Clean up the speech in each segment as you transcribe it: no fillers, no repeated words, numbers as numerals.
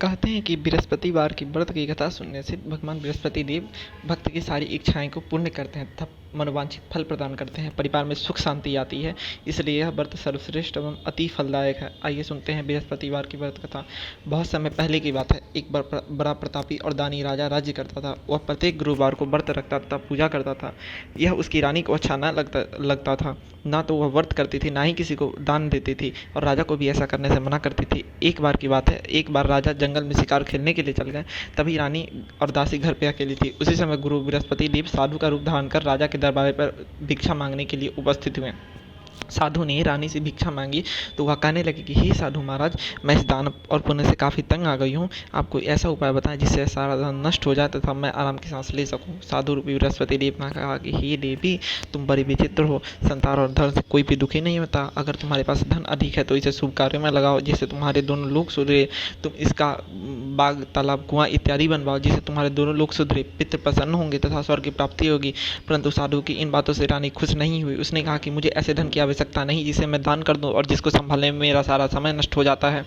कहते हैं कि बृहस्पतिवार की व्रत की कथा सुनने से भगवान बृहस्पति देव भक्त की सारी इच्छाएं को पूर्ण करते हैं तथा मनोवांछित फल प्रदान करते हैं। परिवार में सुख शांति आती है, इसलिए यह व्रत सर्वश्रेष्ठ एवं अति फलदायक है। आइए सुनते हैं बृहस्पतिवार की व्रत कथा। बहुत समय पहले की बात है। एक बड़ा प्रतापी और दानी राजा राज्य करता था। वह प्रत्येक गुरुवार को व्रत रखता तथा पूजा करता था। यह उसकी रानी को अच्छा न लगता था। ना तो वह व्रत करती थी, ना ही किसी को दान देती थी, और राजा को भी ऐसा करने से मना करती थी। एक बार की बात है, एक बार राजा जंगल में शिकार खेलने के लिए चल गए। तभी रानी और दासी घर पे अकेली थी। उसी समय गुरु बृहस्पति देव साधु का रूप धारण कर राजा के दरबार पर भिक्षा मांगने के लिए उपस्थित हुए। साधु ने रानी से भिक्षा मांगी तो वह कहने लगी कि हे साधु महाराज, मैं इस दान और पुण्य से काफ़ी तंग आ गई हूँ। आप कोई ऐसा उपाय बताएं जिससे सारा धन नष्ट हो जाए तथा मैं आराम की सांस ले सकूँ। साधु रूपी बृहस्पति देव ने कहा कि हे देवी, तुम बड़ी विचित्र हो। संतान और धन से कोई भी दुखी नहीं होता। अगर तुम्हारे पास धन अधिक है तो इसे शुभ कार्यों में लगाओ जिससे तुम्हारे दोनों लोग सुधरे। तुम इसका बाग, तालाब, कुआं इत्यादि बनवाओ जिससे तुम्हारे दोनों लोग सुधरे, पितृ प्रसन्न होंगे तथा स्वर्ग की प्राप्ति होगी। परंतु साधु की इन बातों से रानी खुश नहीं हुई। उसने कहा कि मुझे ऐसे धन की आवश्यकता नहीं जिसे मैं दान कर दूं और जिसको संभालने में मेरा सारा समय नष्ट हो जाता है।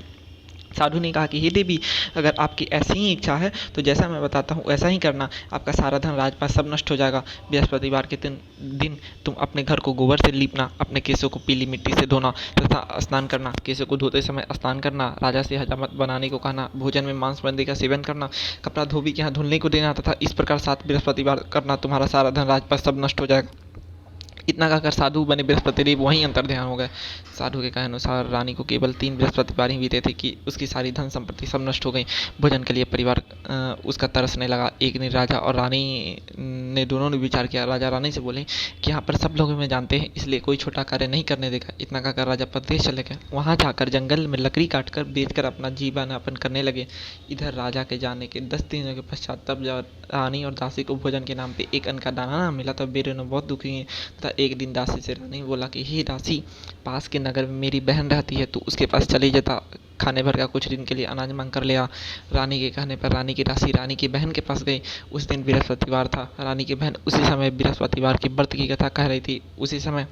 साधु ने कहा कि हे देवी, अगर आपकी ऐसी ही इच्छा है तो जैसा मैं बताता हूँ वैसा ही करना। आपका सारा धन राजपाट सब नष्ट हो जाएगा। बृहस्पतिवार के दिन तुम अपने घर को गोबर से लीपना, अपने केसों को पीली मिट्टी से धोना तथा स्नान करना। केसों को धोते समय स्नान करना, राजा से हजामत बनाने को कहना, भोजन में मांस बंदी का सेवन करना, कपड़ा धोबी के यहाँ धुलने को देना तथा इस प्रकार 7 बृहस्पतिवार करना। तुम्हारा सारा धन राजपाट सब नष्ट हो जाएगा। इतना कहकर साधु बने बृहस्पति देव वहीं अंतर ध्यान हो गए। साधु के कहे अनुसार रानी को केवल 3 बृहस्पतिवार ही बीते थे कि उसकी सारी धन संपत्ति सब नष्ट हो गई। भोजन के लिए परिवार उसका तरसने लगा। एक दिन राजा और रानी ने दोनों ने विचार किया। राजा रानी से बोले कि यहाँ पर सब लोग हमें जानते हैं, इसलिए कोई छोटा कार्य नहीं करने देगा। इतना कहकर राजा प्रदेश चले गए। वहाँ जाकर जंगल में लकड़ी काट कर बेचकर अपना जीवन यापन करने लगे। इधर राजा के जाने के 10 दिनों के पश्चात तब जब रानी और दासी को भोजन के नाम पे एक अन्न का दाना ना मिला तब वे दोनों बहुत दुखी हैं तथा एक दिन दासी से रानी बोला कि हे दासी, पास के नगर में मेरी बहन रहती है, तो उसके पास चले जाता, खाने भर का कुछ दिन के लिए अनाज मांग कर ले आ। रानी के कहने पर रानी की दासी रानी की बहन के पास गई। उस दिन बृहस्पतिवार था। रानी की बहन उसी समय बृहस्पतिवार की व्रत की कथा कह रही थी। उसी समय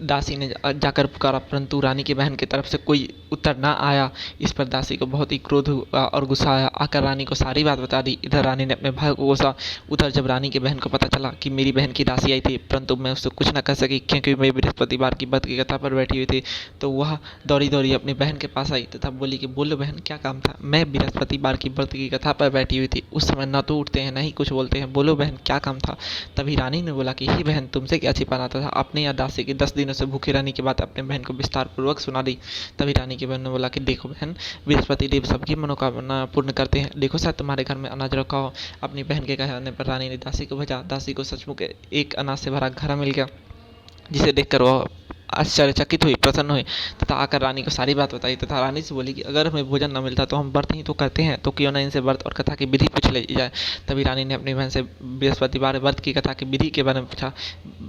दासी ने जाकर पुकारा, परंतु रानी की बहन की तरफ से कोई उत्तर ना आया। इस पर दासी को बहुत ही क्रोध हुआ और गुस्सा आया। आकर रानी को सारी बात बता दी। इधर रानी ने अपने भाई को कोसा। उधर जब रानी की बहन को पता चला कि मेरी बहन की दासी आई थी, परंतु मैं उससे कुछ न कह सकी क्योंकि मैं बृहस्पतिवार की व्रत की कथा पर बैठी हुई थी, तो वह दौड़ी दौड़ी अपनी बहन के पास आई तथा बोली कि बोलो बहन, क्या काम था। मैं बृहस्पतिवार की व्रत की कथा पर बैठी हुई थी। उस समय न तो उठते हैं न ही कुछ बोलते हैं। बोलो बहन, क्या काम था। तभी रानी ने बोला कि हे बहन, तुमसे क्या छिपाना था। अपने या दासी की 10 दिनों से भूखे रहने की बात अपने बहन को विस्तार पूर्वक सुना दी। तभी रानी की बहन ने बोला कि देखो बहन, बृहस्पति देव सबकी मनोकामना पूर्ण करते हैं। देखो शायद तुम्हारे घर में अनाज रखा हो। अपनी बहन के कहने पर रानी ने दासी को भेजा। दासी को सचमुच एक अनाज से भरा घड़ा मिल गया, जिसे देखकर वह आश्चर्यचकित हुई, प्रसन्न हुई तथा आकर रानी को सारी बात बताई तथा रानी से बोली कि अगर हमें भोजन न मिलता तो हम व्रत ही तो करते हैं, तो क्यों न इनसे व्रत और कथा की विधि पूछ ली जाए। तभी रानी ने अपनी बहन से बृहस्पतिवार व्रत की कथा की विधि के बारे में पूछा।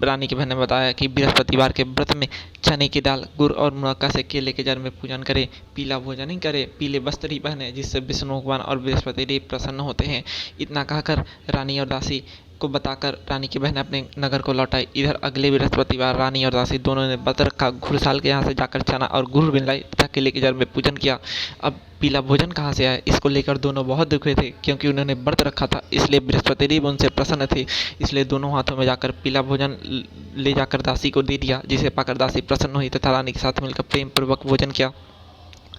रानी की बहन ने बताया कि बृहस्पतिवार के व्रत में चने की दाल, गुड़ और मुनक्का से केले के जल में पूजन करे, पीला भोजन ही करे, पीले वस्त्र ही पहने, जिससे विष्णु भगवान और बृहस्पति देव प्रसन्न होते हैं। इतना कहकर रानी और दासी को बताकर रानी की बहन अपने नगर को लौट आई। इधर अगले बृहस्पतिवार रानी और दासी दोनों ने व्रत रखा। घुड़साल के यहाँ से जाकर चना और गुड़ मिलाई तथा केले के जल में पूजन किया। अब पीला भोजन कहाँ से आया, इसको लेकर दोनों बहुत दुखे थे क्योंकि उन्होंने व्रत रखा था, इसलिए बृहस्पति देव उनसे प्रसन्न थे। इसलिए दोनों हाथों में जाकर पीला भोजन ले जाकर दासी को दे दिया, जिसे पाकर दासी प्रसन्न हुई तथा रानी के साथ मिलकर प्रेम पूर्वक भोजन किया।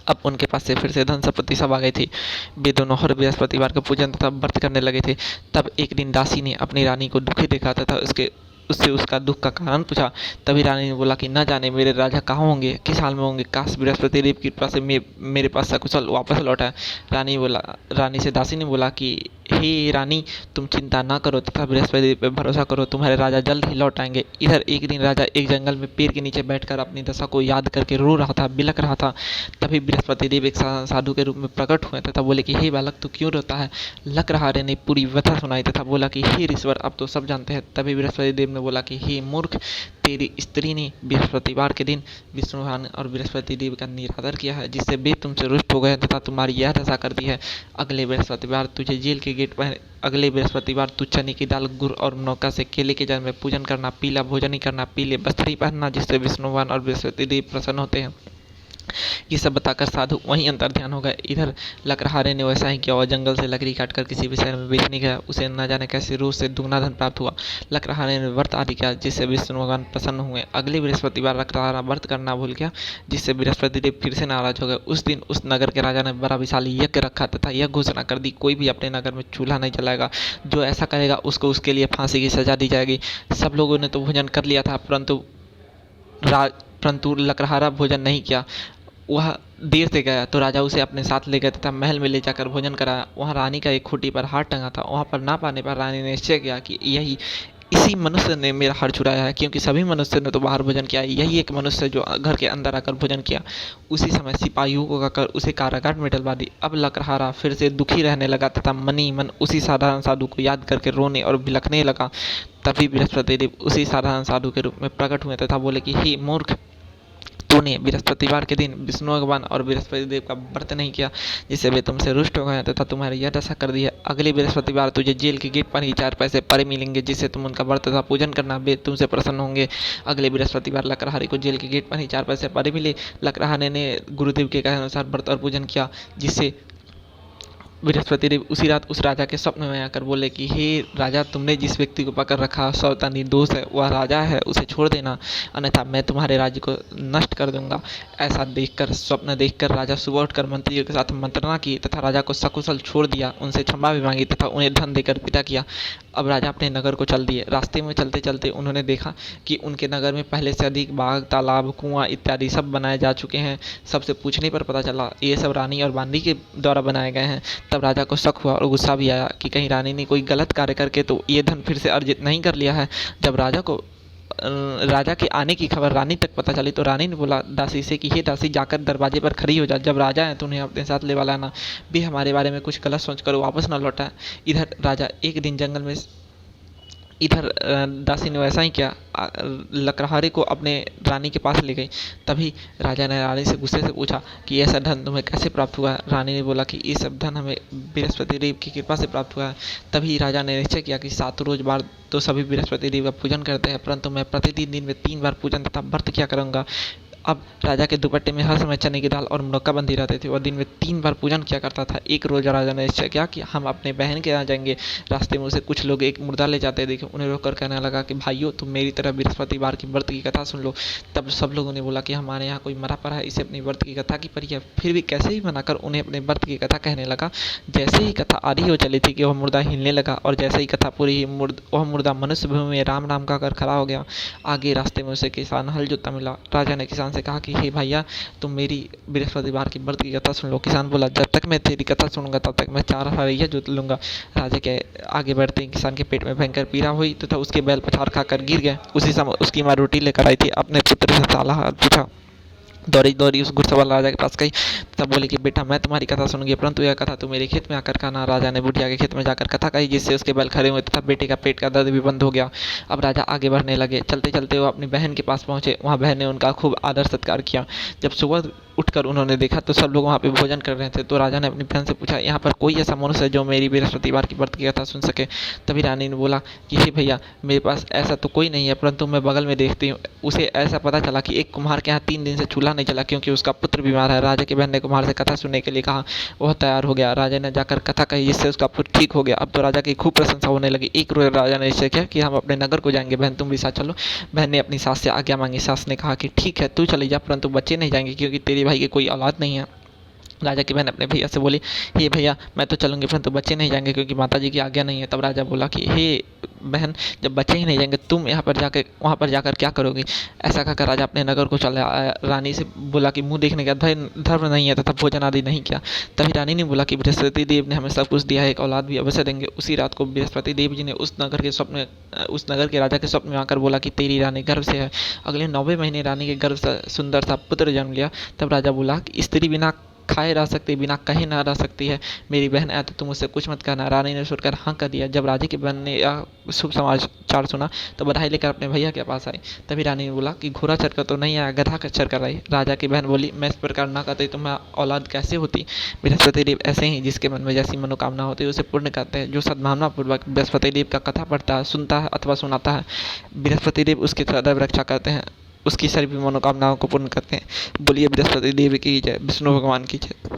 अब उनके पास से फिर से धन संपत्ति सब आ गई थी। वे दोनों हर बृहस्पतिवार का पूजन तथा व्रत करने लगे थे। तब एक दिन दासी ने अपनी रानी को दुखी देखा तथा उससे उसका दुख का कारण पूछा। तभी रानी ने बोला कि न जाने मेरे राजा कहाँ होंगे, किस हाल में होंगे। काश बृहस्पति देव की कृपा से मेरे पास सकुशल वापस लौटा। रानी से दासी ने बोला कि हे रानी, तुम चिंता ना करो तथा बृहस्पति देव पर भरोसा करो, तुम्हारे राजा जल्द ही लौट आएंगे। इधर एक दिन राजा एक जंगल में पेड़ के नीचे बैठकर अपनी दशा को याद करके रो रहा था, बिलख रहा था। तभी बृहस्पति देव एक साधु के रूप में प्रकट हुए तथा बोले कि हे बालक, तू क्यों रोता है। लक रहा ने पूरी व्यथा सुनाई तथा बोला कि हे ऋषवर, अब तो सब जानते हैं। तभी बृहस्पति देव ने बोला कि हे मूर्ख, तेरी स्त्री ने बृहस्पतिवार के दिन विष्णु भगवान और बृहस्पति देव का निरादर किया है, जिससे वे तुमसे रुष्ट हो गए तथा तुम्हारी यह दशा कर दी है। अगले बृहस्पतिवार तुझे जेल के गेट पर अगले बृहस्पतिवार तू चने की दाल, गुड़ और मुनक्का से केले के जल में पूजन करना, पीला भोजन ही करना, पीले वस्त्र ही पहनना, जिससे विष्णु भगवान और बृहस्पति देव प्रसन्न होते हैं। ये सब बताकर साधु वहीं अंतर्ध्यान हो गए। इधर लकड़हारे ने वैसा ही किया और जंगल से लकड़ी काटकर किसी भी शहर में बेचने गया। उसे न जाने कैसे रूप से दुगना धन प्राप्त हुआ। लकड़हारे ने व्रत आदि किया जिससे विष्णु भगवान प्रसन्न हुए। अगले बृहस्पतिवार लकड़हारा व्रत करना भूल गया जिससे बृहस्पति देव फिर से नाराज हो गए। उस दिन उस नगर के राजा ने बड़ा विशाल यज्ञ रखा तथा यह घोषणा कर दी, कोई भी अपने नगर में चूल्हा नहीं जलाएगा। जो ऐसा करेगा उसको उसके लिए फांसी की सजा दी जाएगी। सब लोगों ने तो भोजन कर लिया था, परंतु लकड़हारा भोजन नहीं किया। वह देर से गया तो राजा उसे अपने साथ ले गए तथा महल में ले जाकर भोजन कराया। वहाँ रानी का एक खूंटी पर हाथ टंगा था। वहाँ पर ना पाने पर रानी ने निश्चय किया कि यही इसी मनुष्य ने मेरा हार चुराया है, क्योंकि सभी मनुष्य ने तो बाहर भोजन किया, यही एक मनुष्य जो घर के अंदर आकर भोजन किया। उसी समय सिपाहियों को कहकर उसे कारागार में डलवा दी। अब लकड़हारा फिर से दुखी रहने लगा तथा मनी मन उसी साधारण साधु को याद करके रोने और बिलखने लगा। तभी बृहस्पति देव उसी साधारण साधु के रूप में प्रकट हुए तथा बोले कि हे मूर्ख, तूने बृहस्पतिवार के दिन विष्णु भगवान और बृहस्पति देव का व्रत नहीं किया, जिससे वे तुमसे रुष्ट हो गए तथा तुम्हारी यह दशा कर दी है। अगले बृहस्पतिवार तुझे जेल के गेट पर ही 4 पैसे परे मिलेंगे, जिससे तुम उनका व्रत तथा पूजन करना, वे तुमसे प्रसन्न होंगे। अगले बृहस्पतिवार लकड़हारे को जेल के गेट पर ही 4 पैसे परे मिले। लकड़हारे ने गुरुदेव के कहे अनुसार व्रत और पूजन किया, जिससे बृहस्पति देव उसी रात उस राजा के स्वप्न में आकर बोले कि हे राजा, तुमने जिस व्यक्ति को पकड़ रखा सौता निर्दोष है, वह राजा है, उसे छोड़ देना, अन्यथा मैं तुम्हारे राज्य को नष्ट कर दूंगा। ऐसा देखकर स्वप्न देखकर राजा सुबह उठकर मंत्रियों के साथ मंत्रणा की तथा राजा को सकुशल छोड़ दिया। उनसे क्षमा भी मांगी तथा उन्हें धन देकर विदा किया। अब राजा अपने नगर को चल दिए। रास्ते में चलते चलते उन्होंने देखा कि उनके नगर में पहले से अधिक बाग, तालाब, कुआं इत्यादि सब बनाए जा चुके हैं। सबसे पूछने पर पता चला ये सब रानी और बांदी के द्वारा बनाए गए हैं। तब राजा को शक हुआ और गुस्सा भी आया कि कहीं रानी ने कोई गलत कार्य करके तो ये धन फिर से अर्जित नहीं कर लिया है। जब राजा के आने की खबर रानी तक पता चली तो रानी ने बोला दासी से कि हे दासी, जाकर दरवाजे पर खड़ी हो जा। जब राजा है तो उन्हें अपने साथ ले लाना, भी हमारे बारे में कुछ गलत सोच कर वापस न लौटा। इधर राजा एक दिन जंगल में इधर दासी ने वैसा ही किया, लकड़हारे को अपने रानी के पास ले गई। तभी राजा ने रानी से गुस्से से पूछा कि ये सब धन तुम्हें कैसे प्राप्त हुआ है। रानी ने बोला कि ये सब धन हमें बृहस्पति देव की कृपा से प्राप्त हुआ है। तभी राजा ने निश्चय किया कि 7 रोज बार तो सभी बृहस्पति देव का पूजन करते हैं, परंतु मैं प्रतिदिन दिन में 3 बार पूजन तथा व्रत किया करूँगा। अब राजा के दुपट्टे में हर समय चने की दाल और मुनक्का बंधी रहते थे और दिन में 3 बार पूजन किया करता था। एक रोज राजा ने निश्चय किया कि हम अपने बहन के यहाँ जाएंगे। रास्ते में उसे कुछ लोग एक मुर्दा ले जाते देखे। उन्हें रोककर कहने लगा कि भाइयों, तुम मेरी तरह बृहस्पतिवार की व्रत की कथा सुन लो। तब सब लोगों ने बोला कि हमारे यहाँ कोई मरा पड़ा है, इसे अपनी व्रत की कथा की पड़ी है। फिर भी कैसे ही मनाकर उन्हें अपने व्रत की कथा कहने लगा। जैसे ही कथा आधी हो चली थी कि वह मुर्दा हिलने लगा और जैसे ही कथा पूरी वह मुर्दा मनुष्य भूमि में राम राम कहकर खड़ा हो गया। आगे रास्ते में उसे किसान हल जोतता मिला। राजा ने किसान से कहा कि हे भैया, तुम मेरी बृहस्पतिवार की व्रत की कथा सुन लो। किसान बोला जब तक मैं तेरी कथा सुनूंगा तब तक मैं 4 हरैया जोत लूंगा। राजा के आगे बढ़ते ही किसान के पेट में भयंकर पीड़ा हुई तथा उसके बैल पछाड़ खाकर गिर गए। उसी समय उसकी माँ रोटी लेकर आई थी। अपने पुत्र से सलाह पूछा। दौड़ी दौड़ी उस घुड़सवार राजा के पास गई तब बोली कि बेटा, मैं तुम्हारी कथा सुनूंगी, परंतु यह कथा तू मेरे खेत में आकर कहना। राजा ने बुढ़िया के खेत में जाकर कथा कही, जिससे उसके बैल खड़े हुए तथा बेटे का पेट का दर्द भी बंद हो गया। अब राजा आगे बढ़ने लगे। चलते चलते वो अपनी बहन के पास पहुंचे। वहाँ बहन ने उनका खूब आदर सत्कार किया। जब सुबह उठकर उन्होंने देखा तो सब लोग वहाँ पे भोजन कर रहे थे। तो राजा ने अपनी बहन से पूछा, यहाँ पर कोई ऐसा मनुष्य है जो मेरी बृहस्पतिवार की व्रत की कथा सुन सके। तभी रानी ने बोला कि हे भैया, मेरे पास ऐसा तो कोई नहीं है, परंतु मैं बगल में देखती हूँ। उसे ऐसा पता चला कि एक कुम्हार के यहाँ 3 दिन से चूल्हा नहीं चला क्योंकि उसका पुत्र बीमार है। राजा की बहन ने कुम्हार से कथा सुनने के लिए कहा। वह तैयार हो गया। राजा ने जाकर कथा कही, जिससे उसका पुत्र ठीक हो गया। अब तो राजा की खूब प्रशंसा होने लगी। एक रोज राजा ने निश्चय किया कि हम अपने नगर को जाएंगे, बहन तुम भी साथ चलो। बहन ने अपनी सास से आज्ञा मांगी। सास ने कहा कि ठीक है, तू चली जा, परंतु बच्चे नहीं जाएंगे क्योंकि तेरे भाई की कोई औलाद नहीं है। राजा की बहन अपने भैया से बोली, हे भैया, मैं तो चलूंगी, परंतु बच्चे नहीं जाएंगे क्योंकि माता जी की आज्ञा नहीं है। तब राजा बोला कि हे बहन, जब बच्चे ही नहीं जाएंगे तुम वहाँ पर जाकर क्या करोगी। ऐसा कहकर राजा अपने नगर को चला आया। रानी से बोला कि मुंह देखने का धर्म नहीं है तथा भोजन आदि नहीं किया। तभी रानी ने बोला कि बृहस्पति देव ने हमें सब कुछ दिया है, एक औलाद भी अवश्य देंगे। उसी रात को बृहस्पति देव जी ने उस नगर के राजा के स्वप्न में आकर बोला कि तेरी रानी गर्भ से है। अगले 9वें महीने रानी के गर्भ से सुंदर सा पुत्र जन्म लिया। तब राजा बोला कि स्त्री बिना खाए रह सकती, बिना कहे ना रह सकती है। मेरी बहन है तो तुम उससे कुछ मत कहना। रानी ने सुनकर हाँ कर दिया। जब राजा की बहन ने यह शुभ समाचार सुना तो बधाई लेकर अपने भैया के पास आई। तभी रानी ने बोला कि घोड़ा चढ़कर तो नहीं आया, गधा चढ़कर आई। राजा की बहन बोली, मैं इस प्रकार ना करती तो मैं औलाद कैसे होती। बृहस्पति देव ऐसे ही जिसके मन में जैसी मनोकामना होती है उसे पूर्ण करते हैं। जो सद्भावना पूर्वक बृहस्पति देव का कथा पढ़ता है, सुनता है अथवा सुनाता है, बृहस्पति देव उसकी सदैव रक्षा करते हैं। उसकी सभी मनोकामनाओं को पूर्ण करते हैं। बोलिए बृहस्पति देव की जय, विष्णु भगवान की जय।